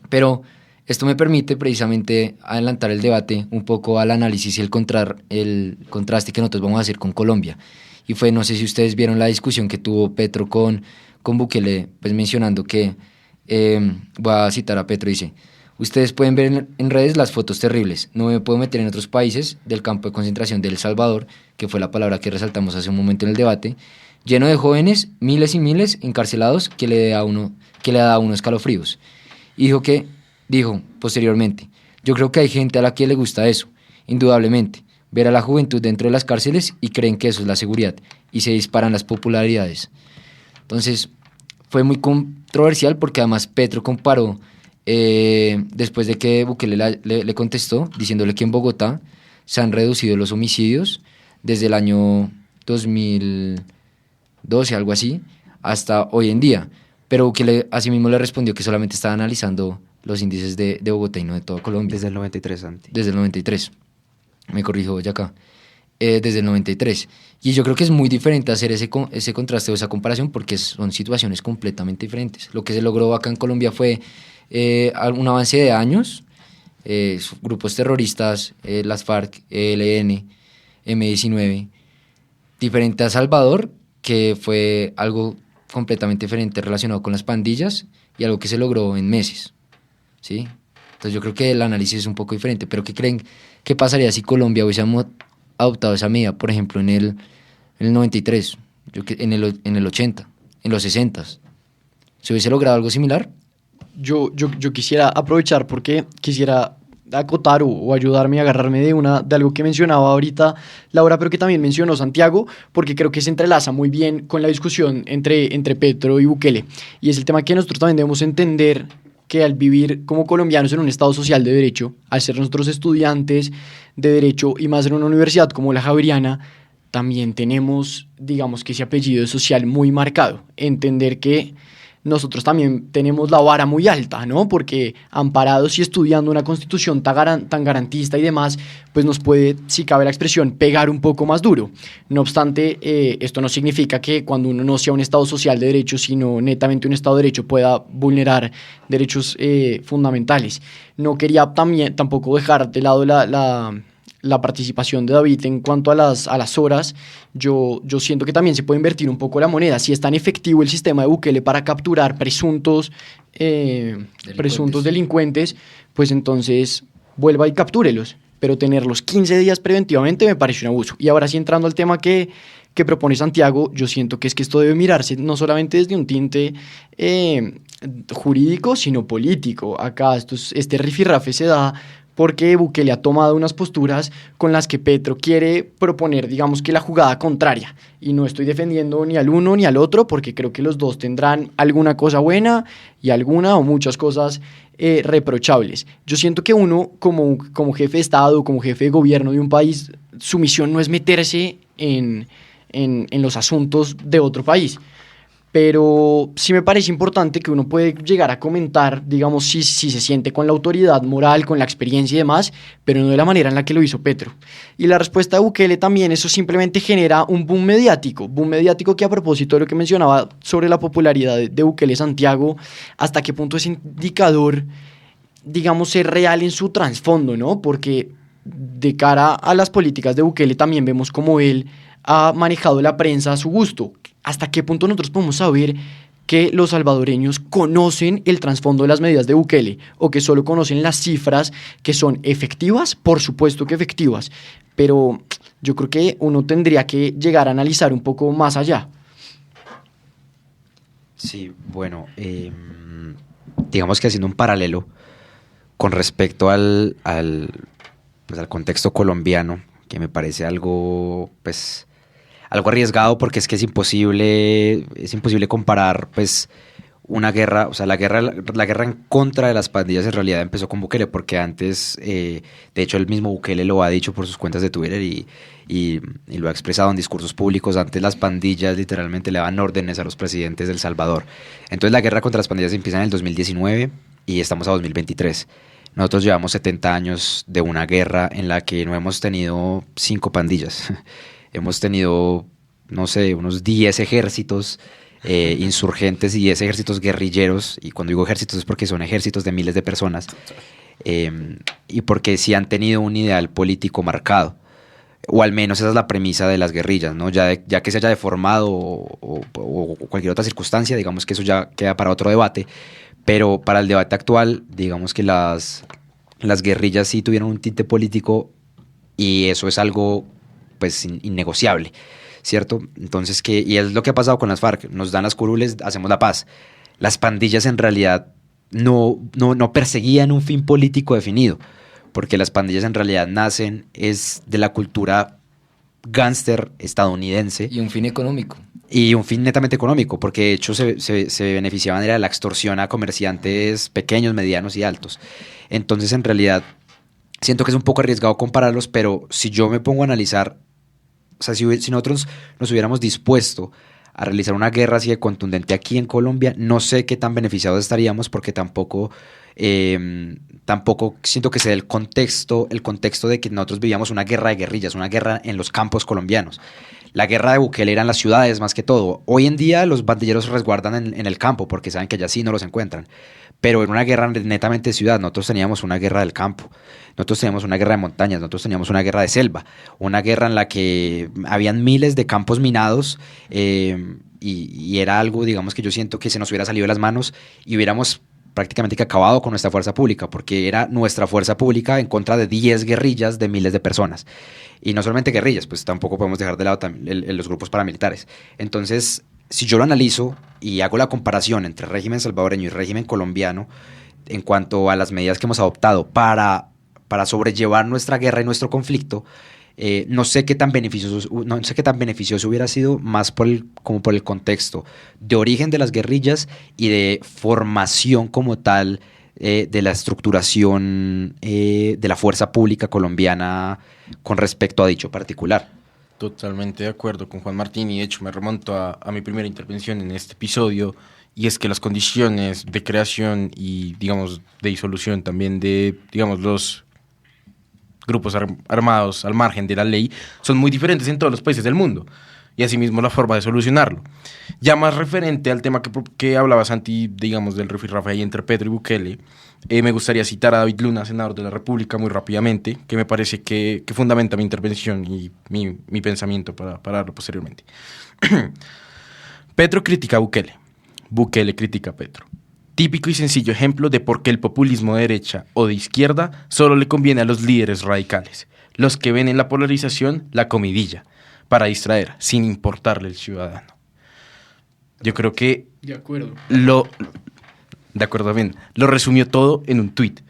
Pero esto me permite precisamente adelantar el debate un poco al análisis y el contraste que nosotros vamos a hacer con Colombia. Y fue, no sé si ustedes vieron la discusión que tuvo Petro con Bukele, pues mencionando que, voy a citar a Petro, dice: ustedes pueden ver en redes las fotos terribles, no me puedo meter en otros países del campo de concentración de El Salvador, que fue la palabra que resaltamos hace un momento en el debate, lleno de jóvenes, miles y miles encarcelados, que le da a uno escalofríos. Y dijo posteriormente: yo creo que hay gente a la que le gusta eso, indudablemente, ver a la juventud dentro de las cárceles y creen que eso es la seguridad y se disparan las popularidades. Entonces fue muy controversial porque además Petro comparó, después de que Bukele le contestó diciéndole que en Bogotá se han reducido los homicidios desde el año 2012, algo así, hasta hoy en día. Pero Bukele asimismo le respondió que solamente estaba analizando los índices de Bogotá y no de toda Colombia. Desde el 93, Santi. Desde el 93. Me corrijo Boyacá. Desde el 93. Y yo creo que es muy diferente hacer ese contraste o esa comparación porque son situaciones completamente diferentes. Lo que se logró acá en Colombia fue un avance de años, grupos terroristas, las FARC, ELN, M-19, diferente a Salvador, que fue algo completamente diferente relacionado con las pandillas y algo que se logró en meses, ¿sí? Entonces yo creo que el análisis es un poco diferente, pero ¿qué creen que pasaría si Colombia hubiésemos adoptado esa medida, por ejemplo, en el 93, en el 80, en los 60? ¿Se hubiese logrado algo similar? Yo quisiera aprovechar porque quisiera acotar o ayudarme a agarrarme de algo que mencionaba ahorita Laura, pero que también mencionó Santiago, porque creo que se entrelaza muy bien con la discusión entre Petro y Bukele. Y es el tema que nosotros también debemos entender, que al vivir como colombianos en un estado social de derecho, al ser nosotros estudiantes de derecho y más en una universidad como la Javeriana, también tenemos, digamos que ese apellido social muy marcado. Entender que nosotros también tenemos la vara muy alta, ¿no? Porque amparados y estudiando una constitución tan garantista y demás, pues nos puede, si cabe la expresión, pegar un poco más duro. No obstante, esto no significa que cuando uno no sea un estado social de derecho, sino netamente un estado de derecho, pueda vulnerar derechos fundamentales. No quería tampoco dejar de lado la participación de David en cuanto a las horas. Yo siento que también se puede invertir un poco la moneda. Si es tan efectivo el sistema de Bukele para capturar presuntos delincuentes, pues entonces vuelva y captúrelos. Pero tenerlos 15 días preventivamente me parece un abuso. Y ahora sí, entrando al tema que propone Santiago, yo siento que esto debe mirarse no solamente desde un tinte jurídico, sino político. Acá este rifirrafe se da porque Bukele ha tomado unas posturas con las que Petro quiere proponer, digamos que la jugada contraria. Y no estoy defendiendo ni al uno ni al otro, porque creo que los dos tendrán alguna cosa buena y alguna o muchas cosas reprochables. Yo siento que uno, como jefe de Estado, como jefe de gobierno de un país, su misión no es meterse en los asuntos de otro país. Pero sí me parece importante que uno puede llegar a comentar, digamos, si se siente con la autoridad moral, con la experiencia y demás, pero no de la manera en la que lo hizo Petro. Y la respuesta de Bukele también, eso simplemente genera un boom mediático que, a propósito de lo que mencionaba sobre la popularidad de Bukele Santiago, hasta qué punto ese indicador, digamos, es real en su trasfondo, ¿no? Porque de cara a las políticas de Bukele también vemos cómo él ha manejado la prensa a su gusto. ¿Hasta qué punto nosotros podemos saber que los salvadoreños conocen el trasfondo de las medidas de Bukele o que solo conocen las cifras que son efectivas? Por supuesto que efectivas, pero yo creo que uno tendría que llegar a analizar un poco más allá. Sí, bueno, digamos que haciendo un paralelo con respecto al contexto colombiano, que me parece algo arriesgado, porque es que es imposible comparar pues una guerra, o sea, la guerra en contra de las pandillas en realidad empezó con Bukele, porque antes, de hecho el mismo Bukele lo ha dicho por sus cuentas de Twitter y lo ha expresado en discursos públicos. Antes las pandillas literalmente le daban órdenes a los presidentes de El Salvador. Entonces la guerra contra las pandillas empieza en el 2019 y estamos a 2023. Nosotros llevamos 70 años de una guerra en la que no hemos tenido 5 pandillas. Hemos tenido, no sé, unos 10 ejércitos insurgentes y 10 ejércitos guerrilleros. Y cuando digo ejércitos es porque son ejércitos de miles de personas. Y porque sí han tenido un ideal político marcado. O al menos esa es la premisa de las guerrillas, ¿no? Ya que se haya deformado o cualquier otra circunstancia, digamos que eso ya queda para otro debate. Pero para el debate actual, digamos que las guerrillas sí tuvieron un tinte político y eso es algo pues innegociable, ¿cierto? Entonces, y es lo que ha pasado con las FARC. Nos dan las curules, hacemos la paz. Las pandillas en realidad no perseguían un fin político definido. porque las pandillas en realidad nacen es de la cultura gángster estadounidense. Y un fin económico. Y un fin netamente económico, porque de hecho se beneficiaban de la extorsión a comerciantes pequeños, medianos y altos. Entonces, en realidad, siento que es un poco arriesgado compararlos, pero si yo me pongo a analizar, o sea, si nosotros nos hubiéramos dispuesto a realizar una guerra así de contundente aquí en Colombia, no sé qué tan beneficiados estaríamos, porque tampoco siento que sea el contexto de que nosotros vivíamos una guerra de guerrillas, una guerra en los campos colombianos. La guerra de Bukele era en las ciudades más que todo. Hoy en día los bandilleros se resguardan en el campo porque saben que allá sí no los encuentran. Pero en una guerra netamente de ciudad, nosotros teníamos una guerra del campo, nosotros teníamos una guerra de montañas, nosotros teníamos una guerra de selva, una guerra en la que habían miles de campos minados y era algo, digamos, que yo siento que se nos hubiera salido de las manos y hubiéramos prácticamente que acabado con nuestra fuerza pública, porque era nuestra fuerza pública en contra de 10 guerrillas de miles de personas. Y no solamente guerrillas, pues tampoco podemos dejar de lado los grupos paramilitares. Entonces, si yo lo analizo y hago la comparación entre régimen salvadoreño y régimen colombiano en cuanto a las medidas que hemos adoptado para sobrellevar nuestra guerra y nuestro conflicto, no sé qué tan beneficioso hubiera sido, más como por el contexto de origen de las guerrillas y de formación como tal de la estructuración de la fuerza pública colombiana con respecto a dicho particular. Totalmente de acuerdo con Juan Martín, y de hecho me remonto a mi primera intervención en este episodio, y es que las condiciones de creación y, digamos, de disolución también de, digamos, los grupos armados al margen de la ley son muy diferentes en todos los países del mundo, y asimismo la forma de solucionarlo. Ya más referente al tema que hablaba Santi, digamos, del rifirrafe ahí entre Petro y Bukele, me gustaría citar a David Luna, senador de la República, muy rápidamente, que me parece que fundamenta mi intervención y mi pensamiento para hablarlo posteriormente. Petro critica a Bukele, Bukele critica a Petro. Típico y sencillo ejemplo de por qué el populismo de derecha o de izquierda solo le conviene a los líderes radicales, los que ven en la polarización la comidilla, para distraer, sin importarle el ciudadano. Yo creo que De acuerdo. de acuerdo bien, lo resumió todo en un tuit.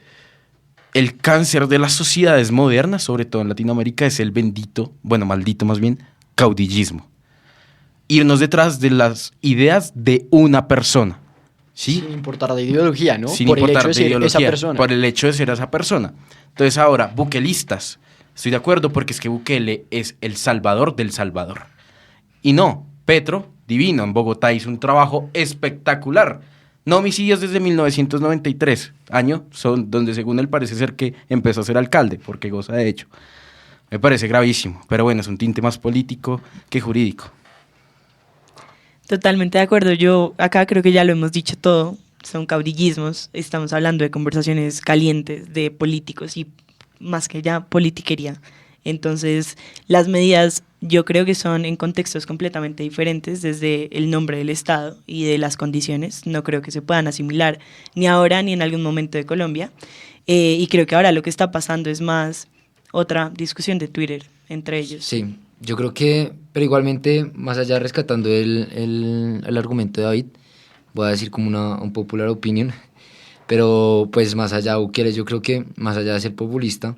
El cáncer de las sociedades modernas, sobre todo en Latinoamérica, es el bendito, bueno, maldito más bien, caudillismo. Irnos detrás de las ideas de una persona. ¿Sí? Sin importar la ideología, ¿no? Sin por el importar hecho de de ser ideología, esa persona. por el hecho de ser esa persona. Entonces ahora, bukelistas, estoy de acuerdo porque es que Bukele es el salvador del Salvador. Y no, Petro, divino, en Bogotá hizo un trabajo espectacular. No homicidios desde 1993, año son donde según él parece ser que empezó a ser alcalde, porque goza de hecho. Me parece gravísimo, pero bueno, es un tinte más político que jurídico. Totalmente de acuerdo. Yo acá creo que ya lo hemos dicho todo. Son caudillismos. Estamos hablando de conversaciones calientes de políticos y más que ya politiquería. Entonces, las medidas yo creo que son en contextos completamente diferentes desde el nombre del Estado y de las condiciones. No creo que se puedan asimilar ni ahora ni en algún momento de Colombia. Y creo que ahora lo que está pasando es más otra discusión de Twitter entre ellos. Sí, yo creo que, pero igualmente, más allá rescatando el argumento de David, voy a decir como un popular opinion, pero pues más allá de Bukele, yo creo que más allá de ser populista,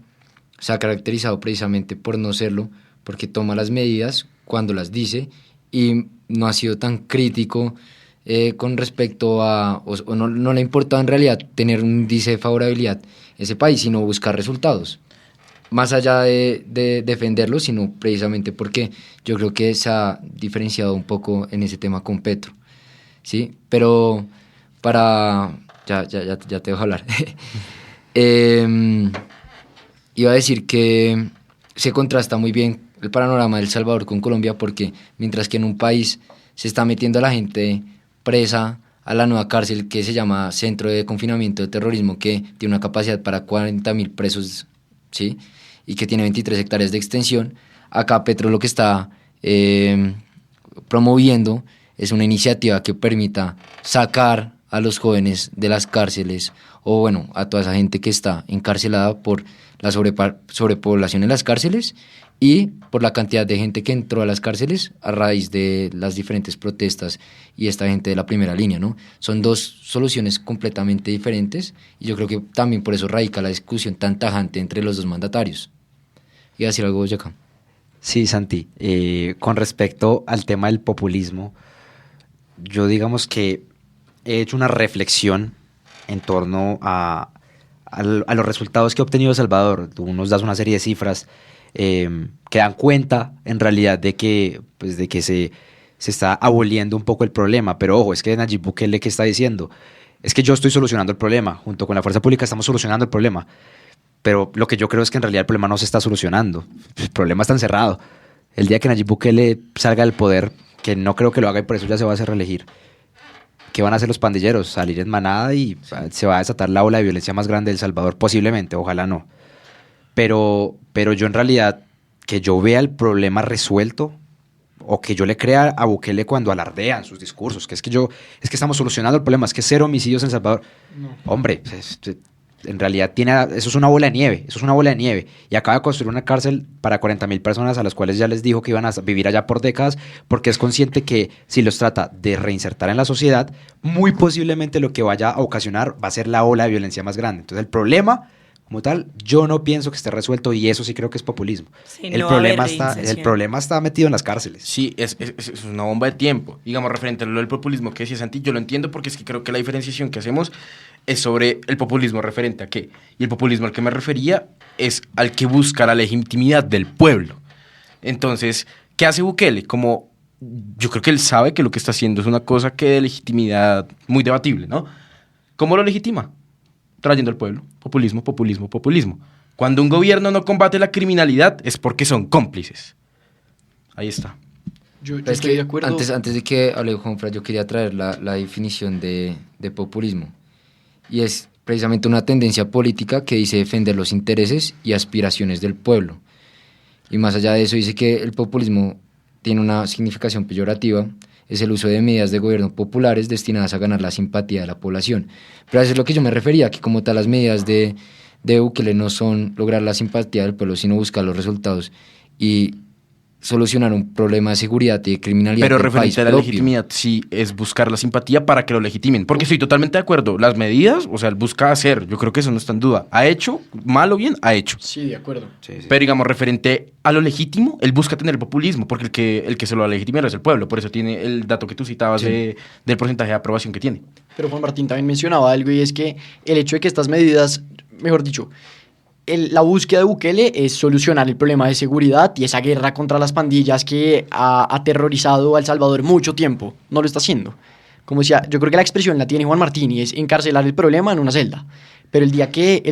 se ha caracterizado precisamente por no serlo, porque toma las medidas cuando las dice y no ha sido tan crítico con respecto a, o no le ha importado en realidad tener un índice de favorabilidad ese país, sino buscar resultados. Más allá de defenderlo, sino precisamente porque yo creo que se ha diferenciado un poco en ese tema con Petro, ¿sí? Pero ya te dejo hablar. Iba a decir que se contrasta muy bien el panorama de El Salvador con Colombia, porque mientras que en un país se está metiendo a la gente presa a la nueva cárcel que se llama Centro de Confinamiento de Terrorismo, que tiene una capacidad para 40.000 presos, ¿sí? Y que tiene 23 hectáreas de extensión, acá Petro lo que está promoviendo es una iniciativa que permita sacar a los jóvenes de las cárceles, o bueno, a toda esa gente que está encarcelada por la sobrepoblación en las cárceles y por la cantidad de gente que entró a las cárceles a raíz de las diferentes protestas y esta gente de la primera línea, ¿no? Son dos soluciones completamente diferentes y yo creo que también por eso radica la discusión tan tajante entre los dos mandatarios. ¿Y decir algo, Boyacá? Sí, Santi. Con respecto al tema del populismo, yo digamos que he hecho una reflexión en torno a los resultados que ha obtenido El Salvador. Tú nos das una serie de cifras que dan cuenta en realidad de que se está aboliendo un poco el problema. Pero ojo, es que Nayib Bukele, ¿qué está diciendo? Es que yo estoy solucionando el problema, junto con la fuerza pública estamos solucionando el problema. Pero lo que yo creo es que en realidad el problema no se está solucionando. El problema está encerrado. El día que Nayib Bukele salga del poder, que no creo que lo haga y por eso ya se va a hacer reelegir, ¿qué van a hacer los pandilleros? Salir en manada y se va a desatar la ola de violencia más grande de El Salvador, posiblemente, ojalá no. Pero yo en realidad, que yo vea el problema resuelto, o que yo le crea a Bukele cuando alardea en sus discursos, es que estamos solucionando el problema, es que 0 homicidios en El Salvador. No. Hombre, en realidad eso es una bola de nieve, y acaba de construir una cárcel para 40,000 personas a las cuales ya les dijo que iban a vivir allá por décadas, porque es consciente que si los trata de reinsertar en la sociedad, muy posiblemente lo que vaya a ocasionar va a ser la ola de violencia más grande. Entonces el problema como tal, yo no pienso que esté resuelto, y eso sí creo que es populismo. Sí, el problema está metido en las cárceles. Sí, es una bomba de tiempo. Digamos, referente a lo del populismo que decía Santi, yo lo entiendo porque es que creo que la diferenciación que hacemos es sobre el populismo referente a qué. Y el populismo al que me refería es al que busca la legitimidad del pueblo. Entonces, ¿qué hace Bukele? Como yo creo que él sabe que lo que está haciendo es una cosa que de legitimidad muy debatible, ¿no? ¿Cómo lo legitima? Trayendo al pueblo. Populismo, populismo, populismo. Cuando un gobierno no combate la criminalidad es porque son cómplices. Ahí está. Yo estoy de acuerdo. Antes de que hable Juanfra, yo quería traer la definición de populismo. Y es precisamente una tendencia política que dice defender los intereses y aspiraciones del pueblo. Y más allá de eso, dice que el populismo tiene una significación peyorativa, es el uso de medidas de gobierno populares destinadas a ganar la simpatía de la población. Pero a eso es lo que yo me refería, que como tal las medidas de Bukele no son lograr la simpatía del pueblo, sino buscar los resultados y solucionar un problema de seguridad y de criminalidad. Pero referente a la legitimidad, sí, es buscar la simpatía para que lo legitimen. Porque estoy totalmente de acuerdo. Las medidas, o sea, él busca hacer, yo creo que eso no está en duda. ¿Ha hecho? ¿Mal o bien? Ha hecho. Sí, de acuerdo. Sí. Pero digamos, referente a lo legítimo, él busca tener el populismo, porque el que se lo va a legitimar es el pueblo. Por eso tiene el dato que tú citabas del porcentaje de aprobación que tiene. Pero Juan Martín también mencionaba algo, y es que el hecho de que estas medidas, mejor dicho, la búsqueda de Bukele es solucionar el problema de seguridad y esa guerra contra las pandillas que ha aterrorizado a El Salvador mucho tiempo. No lo está haciendo. Como decía, yo creo que la expresión la tiene Juan Martín, y es encarcelar el problema en una celda. Pero el día que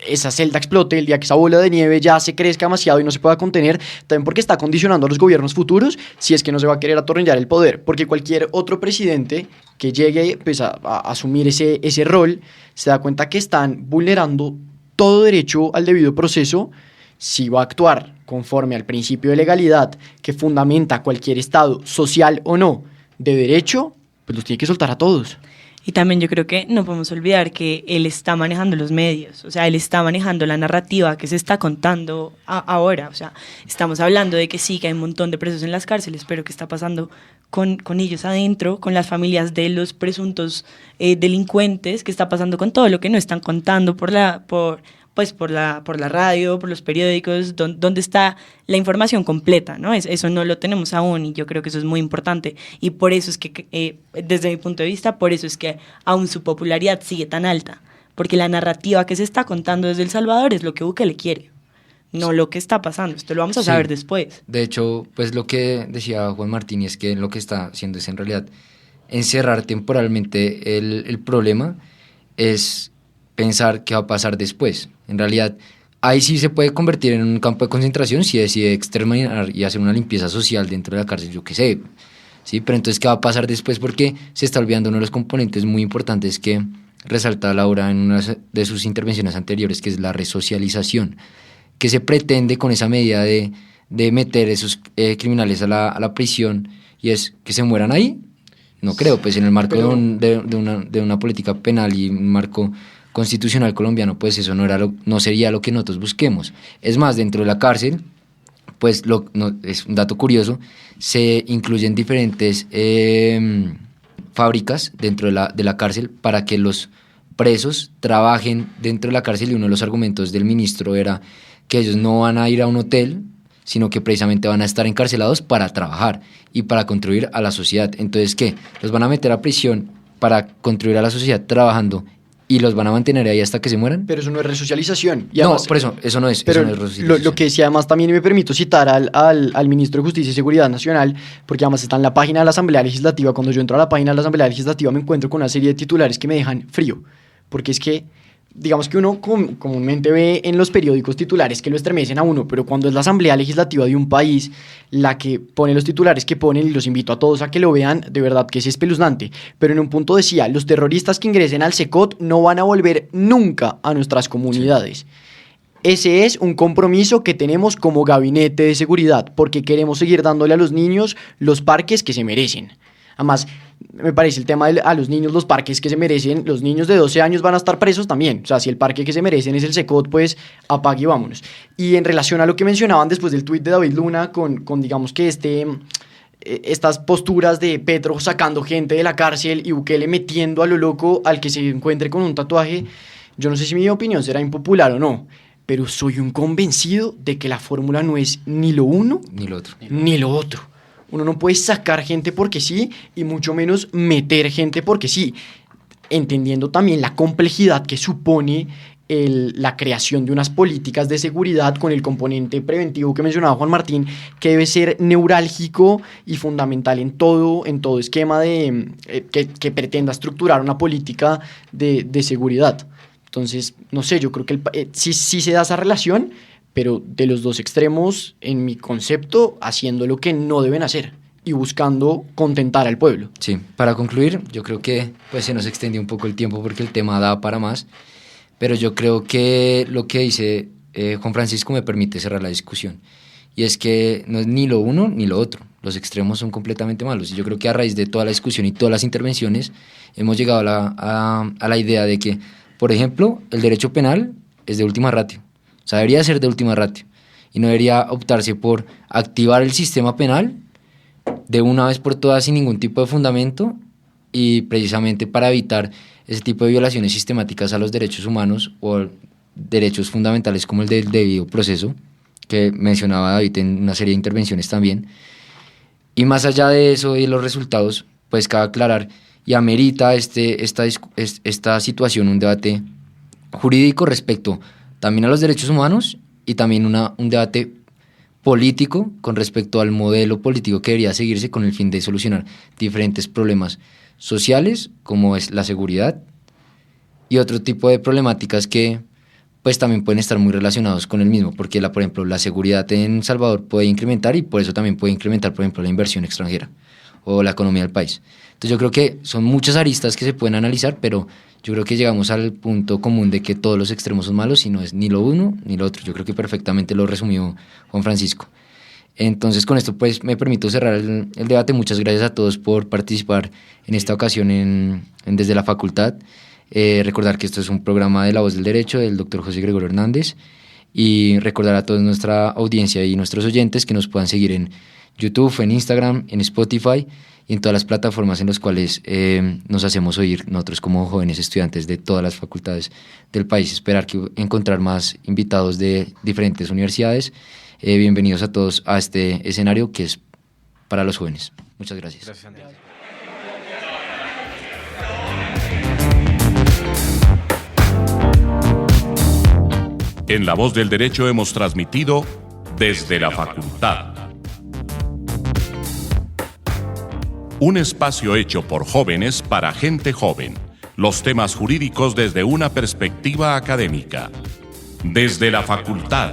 esa celda explote, el día que esa bola de nieve ya se crezca demasiado y no se pueda contener, también porque está condicionando a los gobiernos futuros si es que no se va a querer atornillar el poder. Porque cualquier otro presidente que llegue pues, a asumir ese rol se da cuenta que están vulnerando todo derecho al debido proceso. Si va a actuar conforme al principio de legalidad que fundamenta cualquier Estado, social o no, de derecho, pues los tiene que soltar a todos. Y también yo creo que no podemos olvidar que él está manejando los medios, o sea, él está manejando la narrativa que se está contando ahora. O sea, estamos hablando de que sí, que hay un montón de presos en las cárceles, pero ¿qué está pasando con ellos adentro, con las familias de los presuntos delincuentes? ¿Qué está pasando con todo lo que no están contando por la radio, por los periódicos? ¿Dónde está la información completa, ¿no? Eso no lo tenemos aún, y yo creo que eso es muy importante, y por eso es que, desde mi punto de vista, por eso es que aún su popularidad sigue tan alta, porque la narrativa que se está contando desde El Salvador es lo que Bukele quiere, no lo que está pasando. Esto lo vamos a saber después. De hecho, pues lo que decía Juan Martín es que lo que está haciendo es en realidad encerrar temporalmente el problema, es pensar qué va a pasar después. En realidad, ahí sí se puede convertir en un campo de concentración si decide exterminar y hacer una limpieza social dentro de la cárcel, yo qué sé. ¿Sí? Pero entonces, ¿qué va a pasar después? Porque se está olvidando uno de los componentes muy importantes que resalta Laura en una de sus intervenciones anteriores, que es la resocialización, que se pretende con esa medida de meter esos criminales a la prisión, y es que se mueran ahí. No creo, pues en el marco de una política penal y un marco constitucional colombiano, pues eso no sería lo que nosotros busquemos. Es más, dentro de la cárcel pues es un dato curioso, se incluyen diferentes fábricas dentro de la cárcel para que los presos trabajen dentro de la cárcel, y uno de los argumentos del ministro era que ellos no van a ir a un hotel, sino que precisamente van a estar encarcelados para trabajar y para contribuir a la sociedad. Entonces, ¿qué? Los van a meter a prisión para contribuir a la sociedad trabajando y los van a mantener ahí hasta que se mueran. Pero eso no es resocialización. Y además, no, por eso no es. Pero eso no es resocialización. lo que decía, además, también me permito citar al ministro de Justicia y Seguridad Nacional, porque además está en la página de la Asamblea Legislativa. Cuando yo entro a la página de la Asamblea Legislativa me encuentro con una serie de titulares que me dejan frío, porque es que, digamos que uno comúnmente ve en los periódicos titulares que lo estremecen a uno, pero cuando es la Asamblea Legislativa de un país la que pone los titulares que ponen, y los invito a todos a que lo vean, de verdad que es espeluznante. Pero en un punto decía: los terroristas que ingresen al SECOT no van a volver nunca a nuestras comunidades. Sí. Ese es un compromiso que tenemos como gabinete de seguridad, porque queremos seguir dándole a los niños los parques que se merecen. Además, me parece el tema de a los niños los parques que se merecen. Los niños de 12 años van a estar presos también. O sea, si el parque que se merecen es el SECOT, pues apague y vámonos. Y en relación a lo que mencionaban después del tuit de David Luna, con digamos que estas posturas de Petro sacando gente de la cárcel y Bukele metiendo a lo loco al que se encuentre con un tatuaje, yo no sé si mi opinión será impopular o no, pero soy un convencido de que la fórmula no es ni lo uno ni lo otro. Ni lo otro. Uno no puede sacar gente porque sí, y mucho menos meter gente porque sí, entendiendo también la complejidad que supone la creación de unas políticas de seguridad con el componente preventivo que mencionaba Juan Martín, que debe ser neurálgico y fundamental en todo esquema que pretenda estructurar una política de seguridad. Entonces, no sé, yo creo que sí se da esa relación, pero de los dos extremos, en mi concepto, haciendo lo que no deben hacer y buscando contentar al pueblo. Sí, para concluir, yo creo que pues se nos extendió un poco el tiempo porque el tema da para más, pero yo creo que lo que dice Juan Francisco me permite cerrar la discusión, y es que no es ni lo uno ni lo otro, los extremos son completamente malos, y yo creo que a raíz de toda la discusión y todas las intervenciones hemos llegado a la idea de que, por ejemplo, el derecho penal es de última ratio. O sea, debería ser de última ratio y no debería optarse por activar el sistema penal de una vez por todas sin ningún tipo de fundamento, y precisamente para evitar ese tipo de violaciones sistemáticas a los derechos humanos o derechos fundamentales como el del debido proceso, que mencionaba David en una serie de intervenciones también. Y más allá de eso y de los resultados, pues cabe aclarar y amerita esta situación un debate jurídico respecto también a los derechos humanos, y también un debate político con respecto al modelo político que debería seguirse con el fin de solucionar diferentes problemas sociales, como es la seguridad, y otro tipo de problemáticas que pues también pueden estar muy relacionados con el mismo, porque por ejemplo la seguridad en Salvador puede incrementar, y por eso también puede incrementar, por ejemplo, la inversión extranjera o la economía del país. Entonces yo creo que son muchas aristas que se pueden analizar, pero yo creo que llegamos al punto común de que todos los extremos son malos y no es ni lo uno ni lo otro. Yo creo que perfectamente lo resumió Juan Francisco. Entonces con esto pues me permito cerrar el debate. Muchas gracias a todos por participar en esta ocasión en Desde la Facultad. Recordar que esto es un programa de La Voz del Derecho del doctor José Gregorio Hernández, y recordar a toda nuestra audiencia y nuestros oyentes que nos puedan seguir en YouTube, en Instagram, en Spotify y en todas las plataformas en las cuales nos hacemos oír nosotros como jóvenes estudiantes de todas las facultades del país. Esperar encontrar más invitados de diferentes universidades. Bienvenidos a todos a este escenario que es para los jóvenes. Muchas gracias. Gracias, Andrés. En La Voz del Derecho hemos transmitido Desde la Facultad, un espacio hecho por jóvenes para gente joven. Los temas jurídicos desde una perspectiva académica. Desde la Facultad.